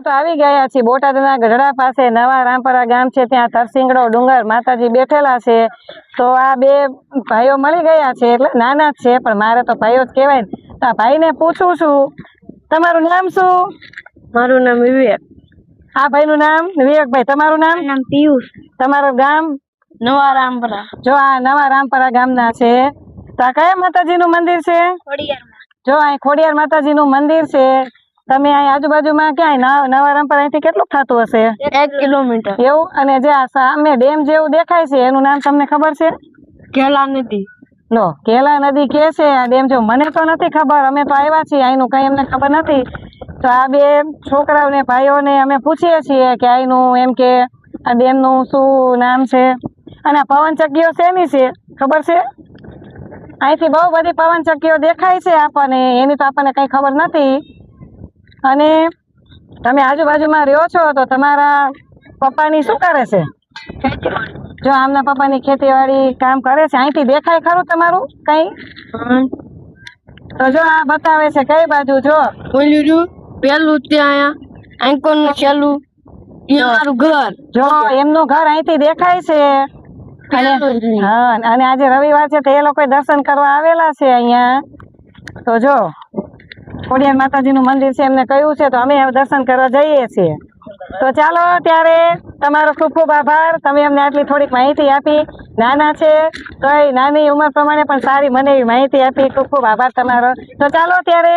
તો આવી ગયા છીએ બોટાદના ગઢડા પાસે નવા રામપરા ગામ છે, ત્યાં તરસિંગડો ડુંગર માતાજી બેઠેલા છે. તો આ બે ભાઈઓ મળી ગયા છે, એટલે નાના જ છે પણ મારે તો ભાઈઓ જ કહેવાય ને. તો આ ભાઈને પૂછું છું, તમારું નામ શું? મારું નામ વિવેક. આ ભાઈનું નામ વિવેકભાઈ. તમારું નામ? પિયુષ. તમારું ગામ? નવા રામપરા. જો આ નવા રામપરા ગામના છે. તો આ કયા માતાજીનું મંદિર છે? જો અહીં ખોડિયાર માતાજીનું મંદિર છે. તમે અહીં આજુબાજુમાં ક્યાંય નવા રામપરા અહીંથી કેટલું થતું હશે? 1 કિલોમીટર. એવું? અને જે આ સામે ડેમ જેવું દેખાય છે એનું નામ તમને ખબર છે? કેલા નદી. લો, કેલા નદી કે છે આ ડેમ જેવું. મને તો નથી ખબર, અમે તો આવ્યા છીએ, અહીંનું કઈ અમને ખબર નથી. તો આ બે છોકરાઓને ભાઈઓને અમે પૂછીએ છીએ કે અહીંનું એમ કે આ ડેમનું શું નામ છે. અને આ પવનચક્કીઓ શેની છે ખબર છે? અહીંથી બહુ બધી પવનચક્કીઓ દેખાય છે આપણને, એની તો આપણને કઈ ખબર નથી. અને તમે આજુબાજુમાં રહ્યો છો તો તમારા પપ્પાની શું કરે છે? જો આમના પપ્પાની ખેતીવાડી કામ કરે છે. અહીંથી દેખાય ખરું તમારું કઈ? તો જો આ બતાવે છે કઈ બાજુ. જો બોલ્યું પેલું ત્યાં આંકોર નું છેલ્લું મારું ઘર. જો એમનું ઘર અહીંથી દેખાય છે. હા, અને આજે રવિવાર છે તો એ લોકો દર્શન કરવા આવેલા છે અહીંયા. તો જો ખોડિયાર માતાજીનું મંદિર છે, એમને કહ્યું છે તો અમે દર્શન કરવા જઈએ છીએ. તો ચાલો ત્યારે, તમારો ખૂબ ખૂબ આભાર. તમે અમને આટલી થોડીક માહિતી આપી. નાના છે તો નાની ઉંમર પ્રમાણે પણ સારી મને એવી માહિતી આપી. ખૂબ ખૂબ આભાર તમારો. તો ચાલો ત્યારે.